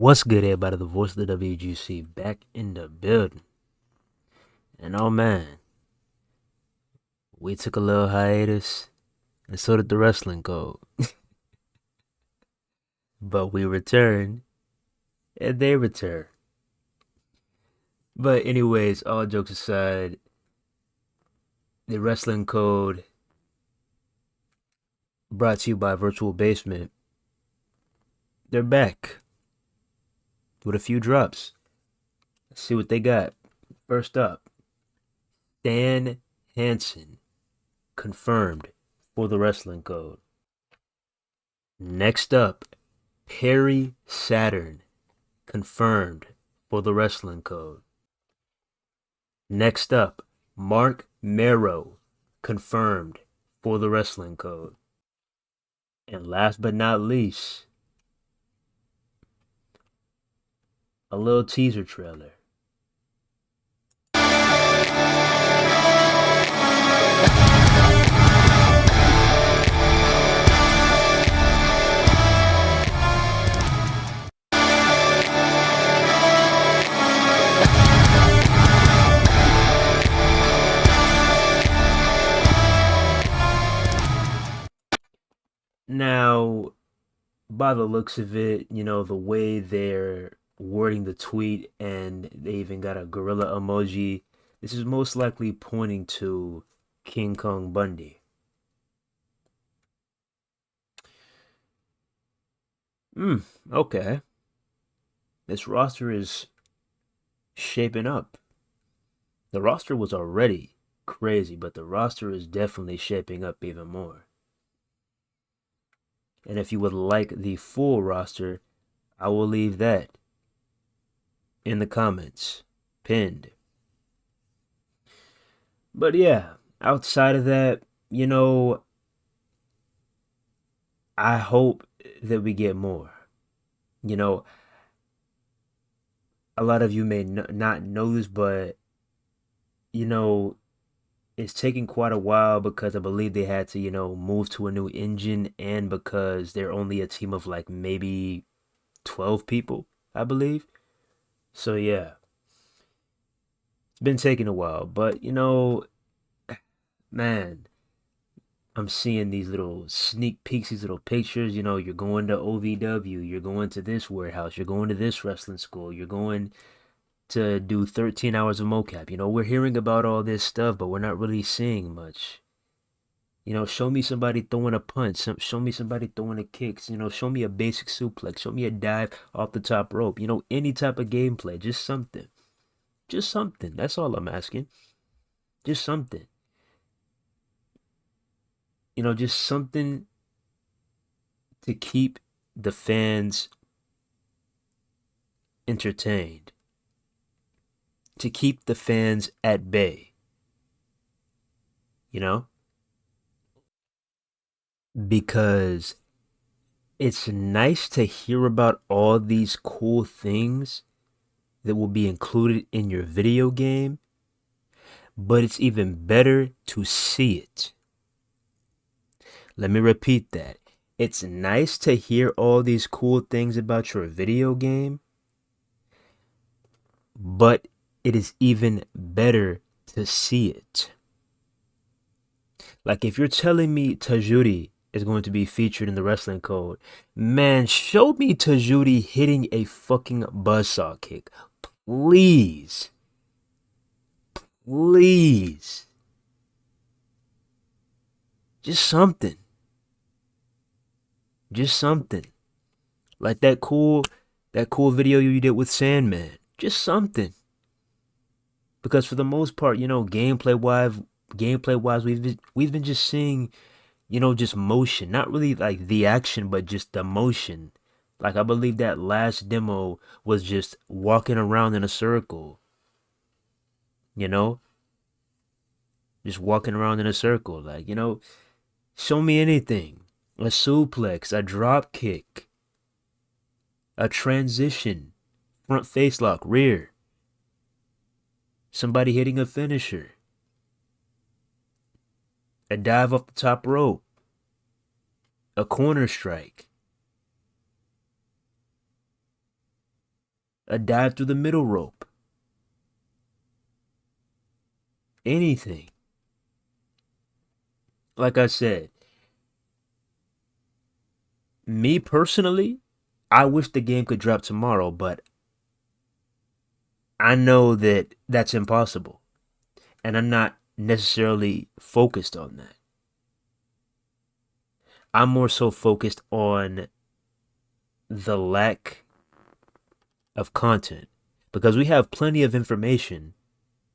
What's good, everybody? The voice of the WGC back in the building. And oh man, we took a little hiatus, and so did the wrestling code. But we returned, and they returned. But anyways, all jokes aside, the wrestling code brought to you by Virtual Basement. They're back with a few drops. Let's see what they got. First up, Dan Hansen confirmed for the wrestling code. Next up, Perry Saturn confirmed for the wrestling code. Next up, Mark Mero confirmed for the wrestling code. And last but not least, a little teaser trailer. Now, by the looks of it, the way they're wording the tweet and they even got a gorilla emoji, this is most likely pointing to King Kong Bundy. Okay. This roster is shaping up. The roster was already crazy, but the roster is definitely shaping up even more. And if you would like the full roster, I will leave that in the comments, pinned. But yeah, outside of that, I hope that we get more. You know, a lot of you may not know this, but you know, it's taking quite a while because I believe they had to, move to a new engine and because they're only a team of like maybe 12 people, I believe. So yeah, it's been taking a while, but man, I'm seeing these little sneak peeks, these little pictures. You're going to OVW, you're going to this warehouse, you're going to this wrestling school, you're going to do 13 hours of mocap. We're hearing about all this stuff, but we're not really seeing much. Show me somebody throwing a punch. Show me somebody throwing a kick. Show me a basic suplex. Show me a dive off the top rope. Any type of gameplay. Just something. Just something. That's all I'm asking. Just something. Just something to keep the fans entertained. To keep the fans at bay. Because it's nice to hear about all these cool things that will be included in your video game, but it's even better to see it. Let me repeat that. It's nice to hear all these cool things about your video game, but it is even better to see it. Like if you're telling me Tajiri is going to be featured in the wrestling code, man, show me Tajiri hitting a fucking buzzsaw kick. Please. Please. Just something. Just something. Like that cool video you did with Sandman. Just something. Because for the most part, gameplay wise, we've been just seeing, just motion. Not really like the action, but just the motion. Like I believe that last demo was just walking around in a circle. Just walking around in a circle. Like, show me anything. A suplex, a drop kick, a transition, front face lock, rear. Somebody hitting a finisher. A dive off the top rope. A corner strike. A dive through the middle rope. Anything. Like I said, me personally, I wish the game could drop tomorrow, but I know that that's impossible. And I'm not necessarily focused on that. I'm more so focused on the lack of content because we have plenty of information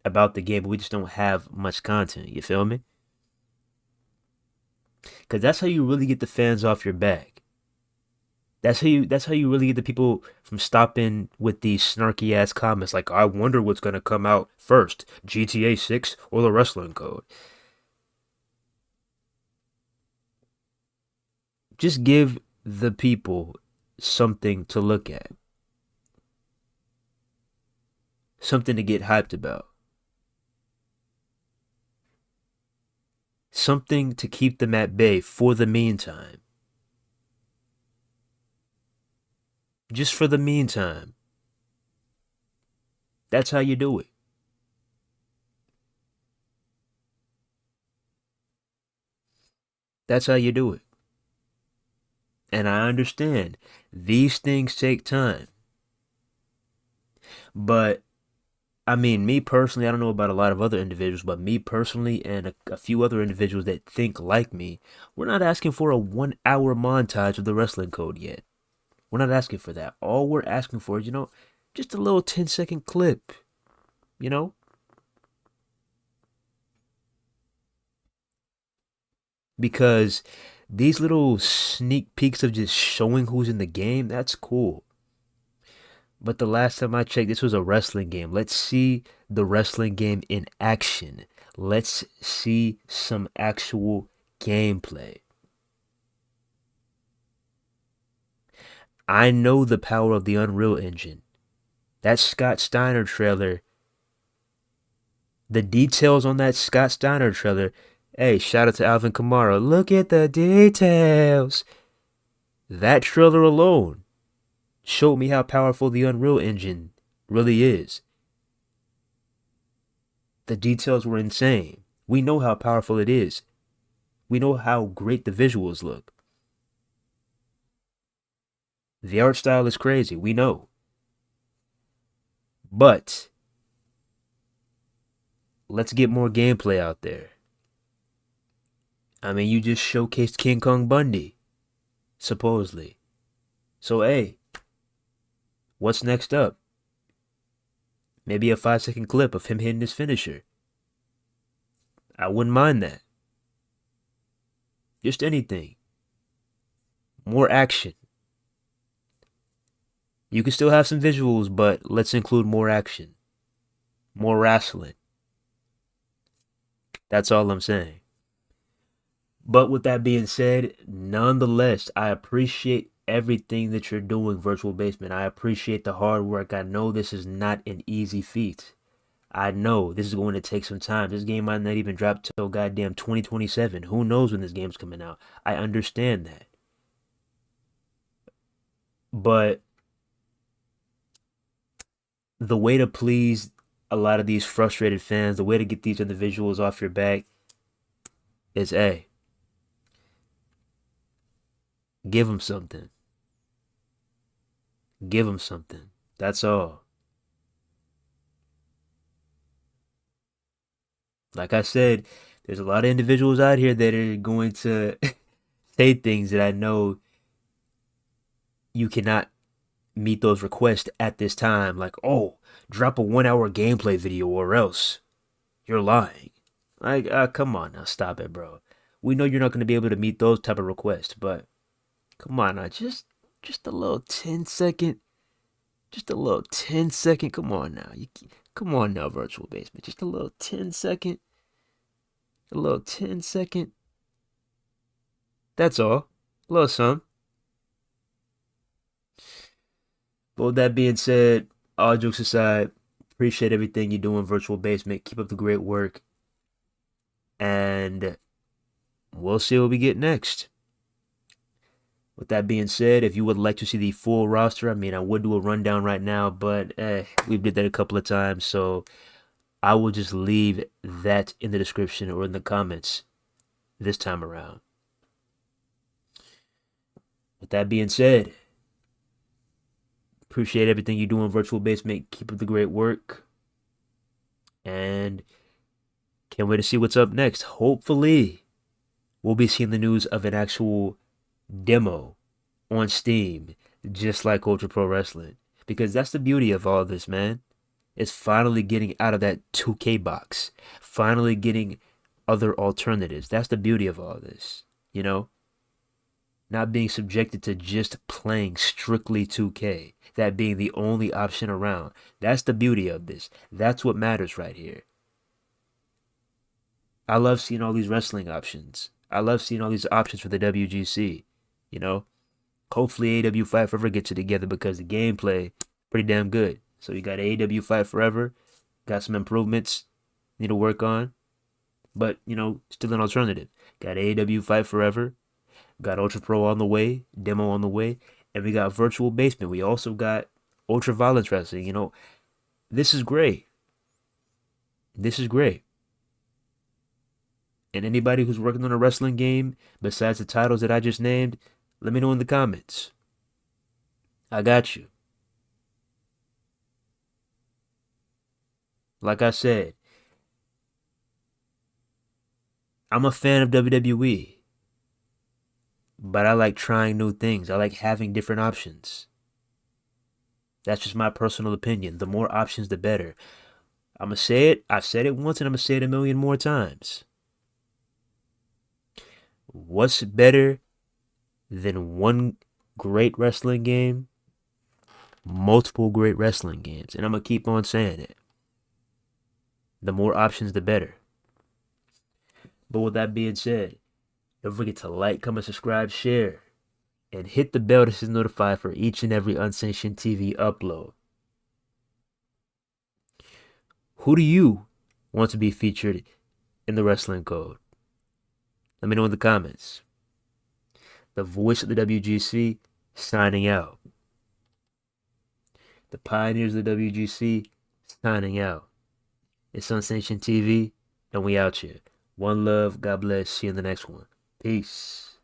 about the game, but we just don't have much content. You feel me? Because that's how you really get the fans off your back. That's how you really get the people from stopping with these snarky ass comments like I wonder what's gonna come out first, GTA 6 or the wrestling code. Just give the people something to look at, something to get hyped about, something to keep them at bay for the meantime. Just for the meantime. That's how you do it. That's how you do it. And I understand these things take time. But I mean, me personally, I don't know about a lot of other individuals, but me personally and a few other individuals that think like me, we're not asking for a 1 hour montage of the wrestling code yet. We're not asking for that. All we're asking for is, just a little 10-second clip, you know? Because these little sneak peeks of just showing who's in the game, that's cool. But the last time I checked, this was a wrestling game. Let's see the wrestling game in action. Let's see some actual gameplay. I know the power of the Unreal Engine. That Scott Steiner trailer, the details on that Scott Steiner trailer. Hey, shout out to Alvin Kamara. Look at the details. That trailer alone showed me how powerful the Unreal Engine really is. The details were insane. We know how powerful it is. We know how great the visuals look. The art style is crazy. We know. But let's get more gameplay out there. I mean, you just showcased King Kong Bundy, supposedly. So, hey, what's next up? Maybe a 5-second clip of him hitting his finisher. I wouldn't mind that. Just anything. More action. You can still have some visuals, but let's include more action. More wrestling. That's all I'm saying. But with that being said, nonetheless, I appreciate everything that you're doing, Virtual Basement. I appreciate the hard work. I know this is not an easy feat. I know this is going to take some time. This game might not even drop till goddamn 2027. Who knows when this game's coming out? I understand that. But the way to please a lot of these frustrated fans, the way to get these individuals off your back is A, give them something. Give them something. That's all. Like I said, there's a lot of individuals out here that are going to say things that I know you cannot meet those requests at this time. Like, oh, drop a 1 hour gameplay video or else you're lying. Like, come on now, stop it, bro. We know you're not going to be able to meet those type of requests, but come on now, just a little 10 second, just a little 10 second. Come on now, come on now, Virtual Basement. Just a little 10 second, a little 10 second. That's all. A little something. But with that being said, all jokes aside, appreciate everything you do in Virtual Basement. Keep up the great work, and we'll see what we get next. With that being said, if you would like to see the full roster, I mean, I would do a rundown right now, but we did that a couple of times, so I will just leave that in the description or in the comments this time around. With that being said, appreciate everything you do in Virtual Basement. Keep up the great work, and can't wait to see what's up next. Hopefully, we'll be seeing the news of an actual demo on Steam, just like Ultra Pro Wrestling. Because that's the beauty of all this, man. It's finally getting out of that 2K box. Finally getting other alternatives. That's the beauty of all this, you know? Not being subjected to just playing strictly 2K. That being the only option around. That's the beauty of this. That's what matters right here. I love seeing all these wrestling options. I love seeing all these options for the WGC, you know? Hopefully AEW Fight Forever gets it together because the gameplay pretty damn good. So you got AEW Fight Forever, got some improvements need to work on, but still an alternative. Got AEW Fight Forever, got Ultra Pro on the way, demo on the way, and we got Virtual Basement. We also got Ultra Violence Wrestling. This is great. This is great. And anybody who's working on a wrestling game besides the titles that I just named, let me know in the comments. I got you. Like I said, I'm a fan of WWE, but I like trying new things. I like having different options. That's just my personal opinion. The more options, the better. I'm going to say it. I've said it once and I'm going to say it a million more times. What's better than one great wrestling game? Multiple great wrestling games. And I'm going to keep on saying it. The more options, the better. But with that being said, don't forget to like, comment, subscribe, share, and hit the bell to stay notified for each and every Unsanctioned TV upload. Who do you want to be featured in the Wrestling Code? Let me know in the comments. The voice of the WGC signing out. The pioneers of the WGC signing out. It's Unsanctioned TV, and we out here. One love, God bless. See you in the next one. Peace.